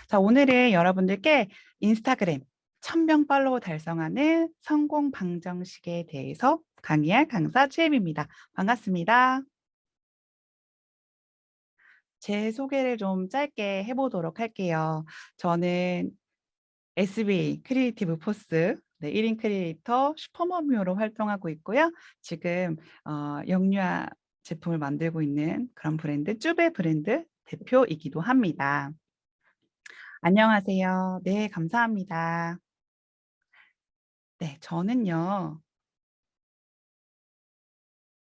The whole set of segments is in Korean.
자, 오늘은 여러분들께 인스타그램 1000명 팔로워 달성하는 성공 방정식에 대해서 강의할 강사 최임입니다. 반갑습니다. 제 소개를 좀 짧게 해보도록 할게요. 저는 SB 크리에이티브 포스 1인 크리에이터 슈퍼머뮤로 활동하고 있고요. 지금 영유아 제품을 만들고 있는 그런 브랜드 쭈베 브랜드 대표이기도 합니다. 안녕하세요. 네, 감사합니다. 네, 저는요,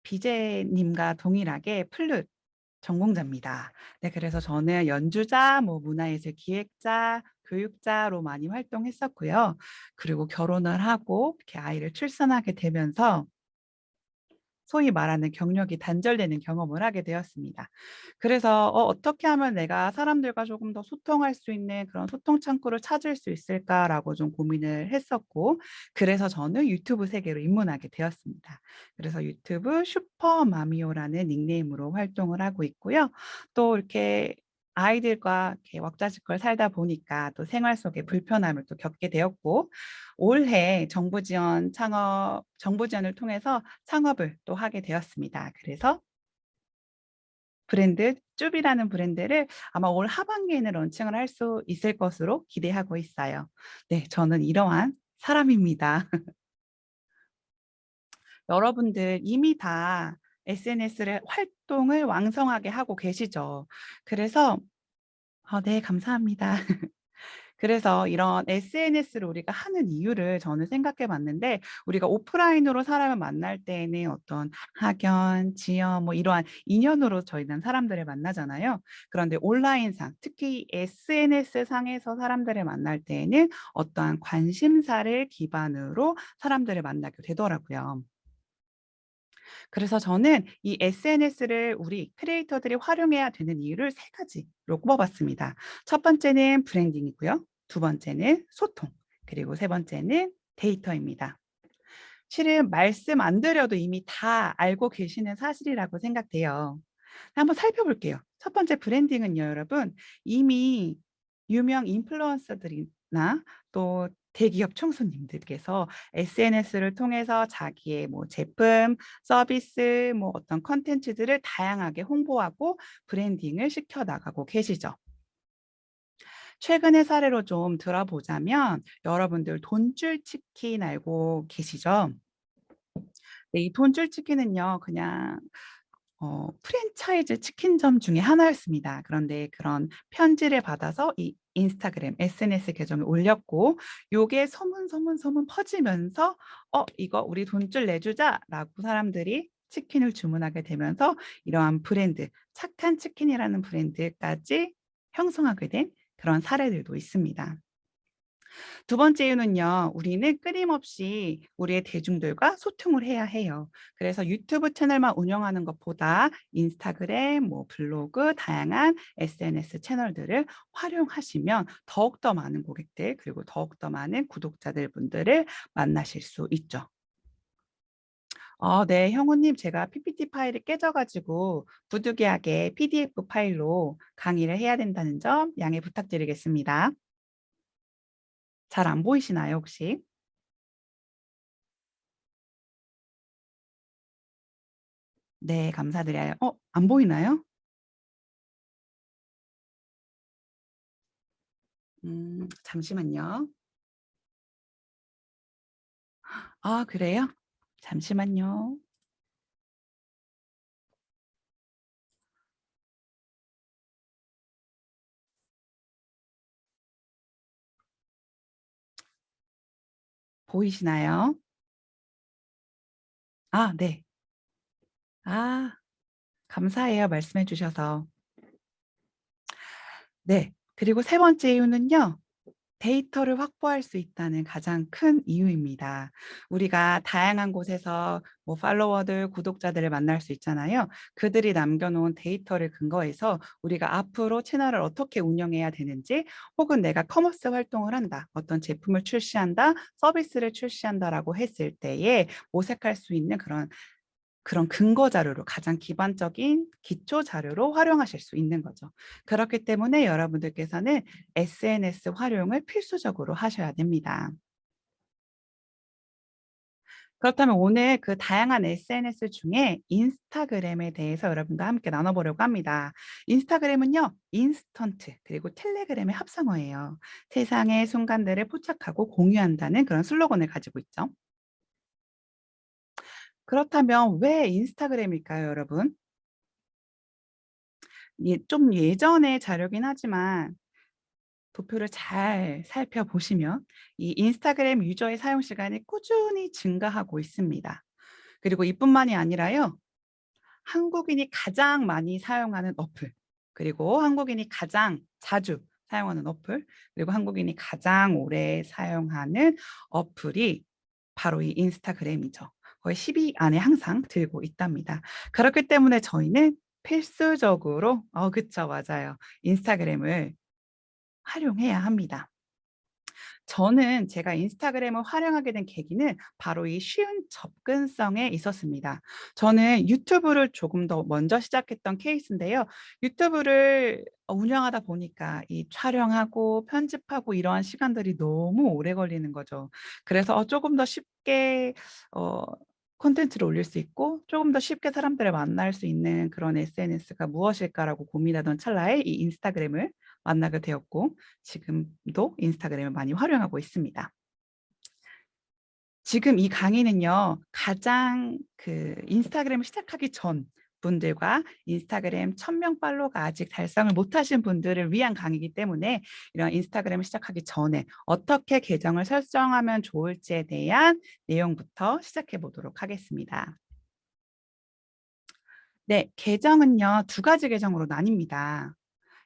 비제님과 동일하게 플룻 전공자입니다. 네, 그래서 저는 연주자, 뭐 문화예술 기획자, 교육자로 많이 활동했었고요. 그리고 결혼을 하고 이렇게 아이를 출산하게 되면서 소위 말하는 경력이 단절되는 경험을 하게 되었습니다. 그래서 어떻게 하면 내가 사람들과 조금 더 소통할 수 있는 그런 소통 창구를 찾을 수 있을까라고 좀 고민을 했었고, 그래서 저는 유튜브 세계로 입문하게 되었습니다. 그래서 유튜브 슈퍼마미오라는 닉네임으로 활동을 하고 있고요. 또 이렇게 아이들과 이렇게 왁자지껄 살다 보니까 또 생활 속에 불편함을 또 겪게 되었고, 올해 정부 지원을 통해서 창업을 또 하게 되었습니다. 그래서 브랜드 쭈비라는 브랜드를 아마 올 하반기에는 런칭을 할 수 있을 것으로 기대하고 있어요. 네, 저는 이러한 사람입니다. 여러분들 이미 다 SNS를 활동을 왕성하게 하고 계시죠. 그래서 네, 감사합니다. 그래서 이런 SNS를 우리가 하는 이유를 저는 생각해 봤는데, 우리가 오프라인으로 사람을 만날 때에는 어떤 학연, 지연, 뭐 이러한 인연으로 저희는 사람들을 만나잖아요. 그런데 온라인상, 특히 SNS 상에서 사람들을 만날 때에는 어떠한 관심사를 기반으로 사람들을 만나게 되더라고요. 그래서 저는 이 SNS를 우리 크리에이터들이 활용해야 되는 이유를 세 가지로 꼽아봤습니다. 첫 번째는 브랜딩이고요. 두 번째는 소통, 그리고 세 번째는 데이터입니다. 실은 말씀 안 드려도 이미 다 알고 계시는 사실이라고 생각돼요. 한번 살펴볼게요. 첫 번째 브랜딩은요, 여러분. 이미 유명 인플루언서들이나 또 대기업 총수님들께서 SNS를 통해서 자기의 뭐 제품, 서비스, 뭐 어떤 컨텐츠들을 다양하게 홍보하고 브랜딩을 시켜 나가고 계시죠. 최근의 사례로 좀 들어보자면 여러분들 돈줄 치킨 알고 계시죠? 네, 이 돈줄 치킨은요, 그냥 프랜차이즈 치킨점 중에 하나였습니다. 그런데 그런 편지를 받아서 이 인스타그램 SNS 계정에 올렸고, 요게 소문 퍼지면서 이거 우리 돈줄 내주자라고 사람들이 치킨을 주문하게 되면서 이러한 브랜드, 착한 치킨이라는 브랜드까지 형성하게 된 그런 사례들도 있습니다. 두 번째 이유는요, 우리는 끊임없이 우리의 대중들과 소통을 해야 해요. 그래서 유튜브 채널만 운영하는 것보다 인스타그램, 뭐 블로그, 다양한 SNS 채널들을 활용하시면 더욱더 많은 고객들, 그리고 더욱더 많은 구독자들 분들을 만나실 수 있죠. 네, 형우님, 제가 PPT 파일이 깨져가지고 부득이하게 PDF 파일로 강의를 해야 된다는 점 양해 부탁드리겠습니다. 잘 안 보이시나요, 혹시? 네, 감사드려요. 안 보이나요? 잠시만요. 아, 그래요? 잠시만요. 보이시나요? 아, 네. 아, 감사해요. 말씀해 주셔서. 네. 그리고 세 번째 이유는요. 데이터를 확보할 수 있다는 가장 큰 이유입니다. 우리가 다양한 곳에서 뭐 팔로워들, 구독자들을 만날 수 있잖아요. 그들이 남겨놓은 데이터를 근거해서 우리가 앞으로 채널을 어떻게 운영해야 되는지, 혹은 내가 커머스 활동을 한다, 어떤 제품을 출시한다, 서비스를 출시한다라고 했을 때에 모색할 수 있는 그런 그런 근거 자료로 가장 기반적인 기초 자료로 활용하실 수 있는 거죠. 그렇기 때문에 여러분들께서는 SNS 활용을 필수적으로 하셔야 됩니다. 그렇다면 오늘 그 다양한 SNS 중에 인스타그램에 대해서 여러분과 함께 나눠보려고 합니다. 인스타그램은요, 인스턴트 그리고 텔레그램의 합성어예요. 세상의 순간들을 포착하고 공유한다는 그런 슬로건을 가지고 있죠. 그렇다면 왜 인스타그램일까요, 여러분? 좀 예전의 자료긴 하지만 도표를 잘 살펴보시면 이 인스타그램 유저의 사용 시간이 꾸준히 증가하고 있습니다. 그리고 이뿐만이 아니라요. 한국인이 가장 많이 사용하는 어플, 그리고 한국인이 가장 자주 사용하는 어플, 그리고 한국인이 가장 오래 사용하는 어플이 바로 이 인스타그램이죠. 거의 10위 안에 항상 들고 있답니다. 그렇기 때문에 저희는 필수적으로 그쵸. 맞아요. 인스타그램을 활용해야 합니다. 저는 제가 인스타그램을 활용하게 된 계기는 바로 이 쉬운 접근성에 있었습니다. 저는 유튜브를 조금 더 먼저 시작했던 케이스인데요. 유튜브를 운영하다 보니까 이 촬영하고 편집하고 이러한 시간들이 너무 오래 걸리는 거죠. 그래서 조금 더 쉽게 어 콘텐츠를 올릴 수 있고 조금 더 쉽게 사람들을 만날 수 있는 그런 SNS가 무엇일까라고 고민하던 찰나에 이 인스타그램을 만나게 되었고 지금도 인스타그램을 많이 활용하고 있습니다. 지금 이 강의는요. 가장 그 인스타그램을 시작하기 전 분들과 인스타그램 1000명 팔로워가 아직 달성을 못하신 분들을 위한 강의이기 때문에 이런 인스타그램을 시작하기 전에 어떻게 계정을 설정하면 좋을지에 대한 내용부터 시작해 보도록 하겠습니다. 네, 계정은요. 두 가지 계정으로 나뉩니다.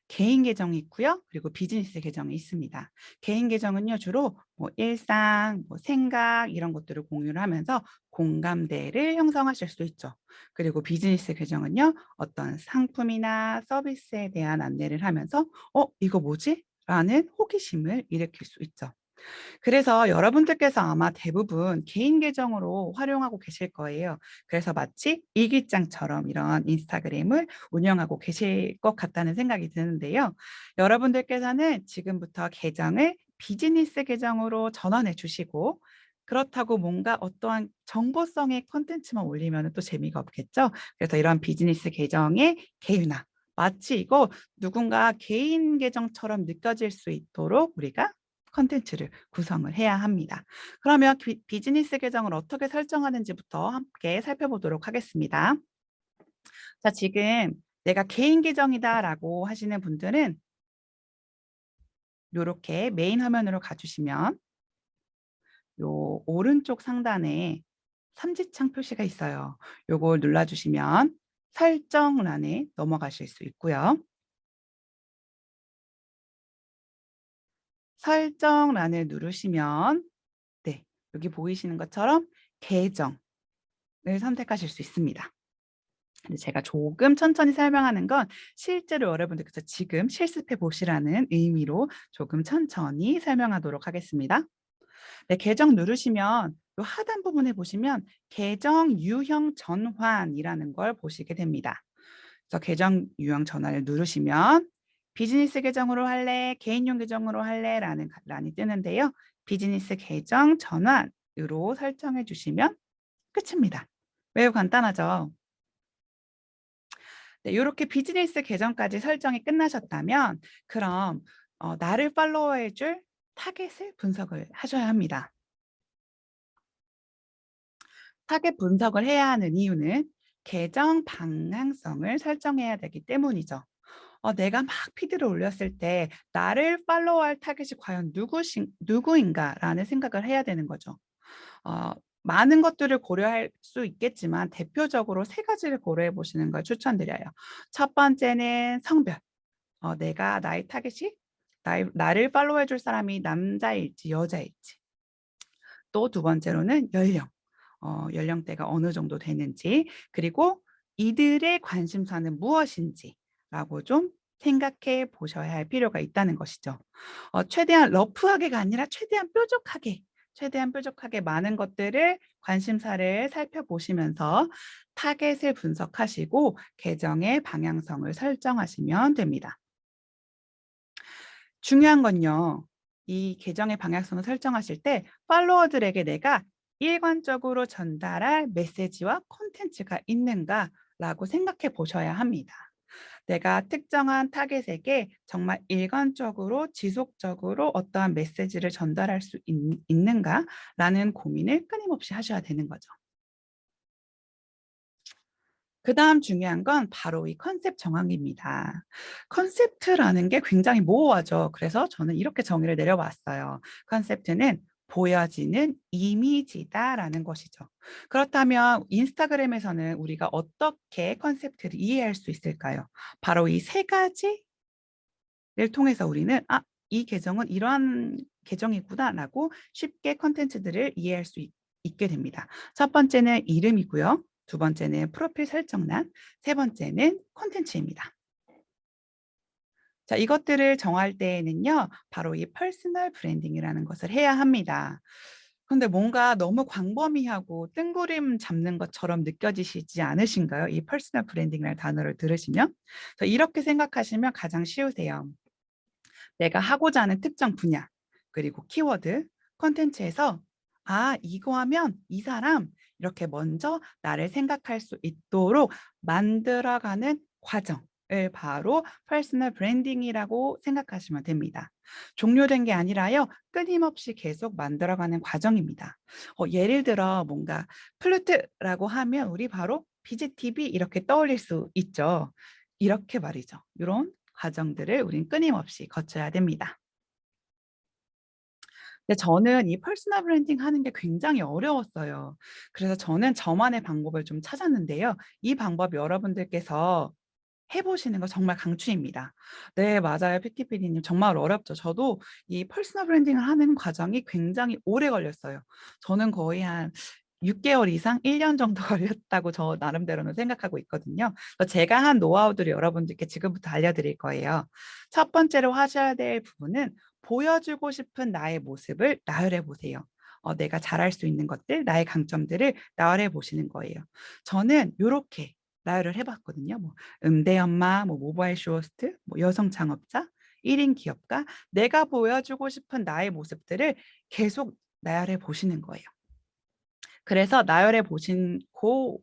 개인 계정이 있고요. 그리고 비즈니스 계정이 있습니다. 개인 계정은요. 주로 일상, 생각 이런 것들을 공유를 하면서 공감대를 형성하실 수 있죠. 그리고 비즈니스 계정은요. 어떤 상품이나 서비스에 대한 안내를 하면서 이거 뭐지? 라는 호기심을 일으킬 수 있죠. 그래서 여러분들께서 아마 대부분 개인 계정으로 활용하고 계실 거예요. 그래서 마치 일기장처럼 이런 인스타그램을 운영하고 계실 것 같다는 생각이 드는데요. 여러분들께서는 지금부터 계정을 비즈니스 계정으로 전환해 주시고 그렇다고 뭔가 어떠한 정보성의 콘텐츠만 올리면 또 재미가 없겠죠. 그래서 이런 비즈니스 계정의 개윤화 마치 이거 누군가 개인 계정처럼 느껴질 수 있도록 우리가 콘텐츠를 구성을 해야 합니다. 그러면 비즈니스 계정을 어떻게 설정하는지부터 함께 살펴보도록 하겠습니다. 자, 지금 내가 개인 계정이다라고 하시는 분들은 이렇게 메인 화면으로 가주시면 요 오른쪽 상단에 삼지창 표시가 있어요. 요걸 눌러주시면 설정란에 넘어가실 수 있고요. 설정란을 누르시면 네, 여기 보이시는 것처럼 계정을 선택하실 수 있습니다. 근데 제가 조금 천천히 설명하는 건 실제로 여러분들께서 지금 실습해 보시라는 의미로 조금 천천히 설명하도록 하겠습니다. 네, 계정 누르시면 요 하단 부분에 보시면 계정 유형 전환이라는 걸 보시게 됩니다. 그래서 계정 유형 전환을 누르시면 비즈니스 계정으로 할래, 개인용 계정으로 할래 라는 란이 뜨는데요. 비즈니스 계정 전환으로 설정해 주시면 끝입니다. 매우 간단하죠? 네, 요렇게 비즈니스 계정까지 설정이 끝나셨다면 그럼 나를 팔로우해 줄 타겟을 분석을 하셔야 합니다. 타겟 분석을 해야 하는 이유는 계정 방향성을 설정해야 되기 때문이죠. 내가 막 피드를 올렸을 때 나를 팔로우할 타겟이 과연 누구인가라는 생각을 해야 되는 거죠. 어 많은 것들을 고려할 수 있겠지만 대표적으로 세 가지를 고려해 보시는 걸 추천드려요. 첫 번째는 성별. 내가 나의 타겟이 나를 팔로우해 줄 사람이 남자일지 여자일지. 또 두 번째로는 연령. 연령대가 어느 정도 되는지 그리고 이들의 관심사는 무엇인지라고 좀 생각해 보셔야 할 필요가 있다는 것이죠. 최대한 러프하게가 아니라 최대한 뾰족하게 최대한 뾰족하게 많은 것들을 관심사를 살펴보시면서 타겟을 분석하시고 계정의 방향성을 설정하시면 됩니다. 중요한 건요. 이 계정의 방향성을 설정하실 때 팔로워들에게 내가 일관적으로 전달할 메시지와 콘텐츠가 있는가라고 생각해 보셔야 합니다. 내가 특정한 타겟에게 정말 일관적으로 지속적으로 어떠한 메시지를 전달할 수 있는가라는 고민을 끊임없이 하셔야 되는 거죠. 그다음 중요한 건 바로 이 컨셉 정하기입니다. 컨셉트라는 게 굉장히 모호하죠. 그래서 저는 이렇게 정의를 내려봤어요. 컨셉트는 보여지는 이미지다라는 것이죠. 그렇다면 인스타그램에서는 우리가 어떻게 컨셉트를 이해할 수 있을까요? 바로 이 세 가지를 통해서 우리는 '아, 이 계정은 이러한 계정이구나.'라고 쉽게 콘텐츠들을 이해할 수 있게 됩니다. 첫 번째는 이름이고요. 두 번째는 프로필 설정란, 세 번째는 콘텐츠입니다. 자, 이것들을 정할 때에는요. 바로 이 퍼스널 브랜딩이라는 것을 해야 합니다. 근데 뭔가 너무 광범위하고 뜬구름 잡는 것처럼 느껴지시지 않으신가요? 이 퍼스널 브랜딩이라는 단어를 들으시면? 이렇게 생각하시면 가장 쉬우세요. 내가 하고자 하는 특정 분야, 그리고 키워드, 콘텐츠에서 '아, 이거 하면 이 사람' 이렇게 먼저 나를 생각할 수 있도록 만들어가는 과정을 바로 퍼스널 브랜딩이라고 생각하시면 됩니다. 종료된 게 아니라요. 끊임없이 계속 만들어가는 과정입니다. 예를 들어 뭔가 플루트라고 하면 우리 바로 BGTV 이렇게 떠올릴 수 있죠. 이렇게 말이죠. 요런 과정들을 우린 끊임없이 거쳐야 됩니다. 근데 저는 이 퍼스널 브랜딩 하는 게 굉장히 어려웠어요. 그래서 저는 저만의 방법을 좀 찾았는데요. 이 방법 여러분들께서 해 보시는 거 정말 강추입니다. 네, 맞아요. PTPD님 정말 어렵죠. 저도 이 퍼스널 브랜딩을 하는 과정이 굉장히 오래 걸렸어요. 저는 거의 한 6 개월 이상 1년 정도 걸렸다고 저 나름대로는 생각하고 있거든요. 제가 한 노하우들을 여러분들께 지금부터 알려드릴 거예요. 첫 번째로 하셔야 될 부분은 보여주고 싶은 나의 모습을 나열해 보세요. 내가 잘할 수 있는 것들, 나의 강점들을 나열해 보시는 거예요. 저는 요렇게 나열을 해 봤거든요. 뭐 음대 엄마, 뭐 모바일 쇼호스트, 뭐 여성 창업자, 1인 기업가, 내가 보여주고 싶은 나의 모습들을 계속 나열해 보시는 거예요. 그래서 나열해 보신 고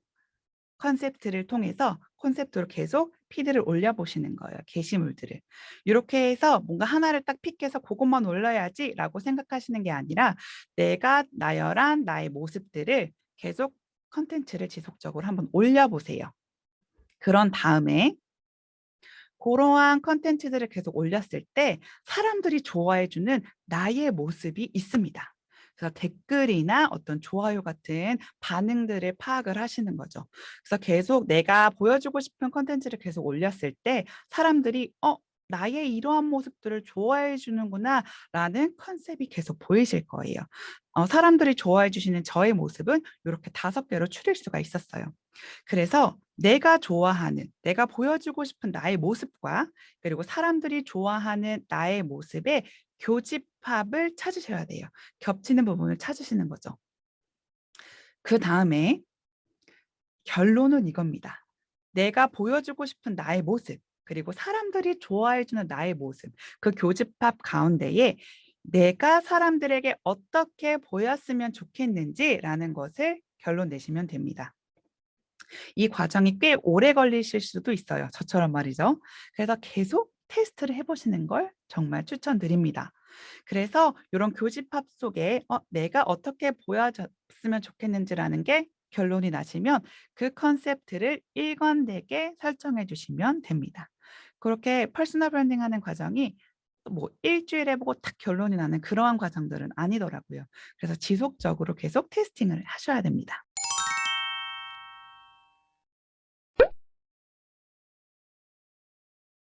컨셉트를 통해서 콘셉트로 계속 피드를 올려 보시는 거예요, 게시물들을. 요렇게 해서 뭔가 하나를 딱 픽해서 '고것만 올려야지.'라고 생각하시는 게 아니라 내가 나열한 나의 모습들을 계속 콘텐츠를 지속적으로 한번 올려 보세요. 그런 다음에 고러한 콘텐츠들을 계속 올렸을 때 사람들이 좋아해 주는 나의 모습이 있습니다. 그래서 댓글이나 어떤 좋아요 같은 반응들을 파악을 하시는 거죠. 그래서 계속 내가 보여주고 싶은 콘텐츠를 계속 올렸을 때 사람들이 '어, 나의 이러한 모습들을 좋아해 주는구나.'라는 컨셉이 계속 보이실 거예요. 사람들이 좋아해 주시는 저의 모습은 요렇게 5 개로 추릴 수가 있었어요. 그래서 내가 좋아하는, 내가 보여주고 싶은 나의 모습과 그리고 사람들이 좋아하는 나의 모습의 교집합을 찾으셔야 돼요. 겹치는 부분을 찾으시는 거죠. 그다음에 결론은 이겁니다. 내가 보여주고 싶은 나의 모습, 그리고 사람들이 좋아해 주는 나의 모습, 그 교집합 가운데에 내가 사람들에게 어떻게 보였으면 좋겠는지라는 것을 결론 내시면 됩니다. 이 과정이 꽤 오래 걸리실 수도 있어요. 저처럼 말이죠. 그래서 계속 테스트를 해 보시는 걸 정말 추천드립니다. 그래서 요런 교집합 속에 내가 어떻게 보여졌으면 좋겠는지라는 게 결론이 나시면 그 컨셉트를 일관되게 설정해 주시면 됩니다. 그렇게 퍼스널 브랜딩하는 과정이 뭐 주일에 보고 딱 결론이 나는 그러한 과정들은 아니더라고요. 그래서 지속적으로 계속 테스팅을 하셔야 됩니다.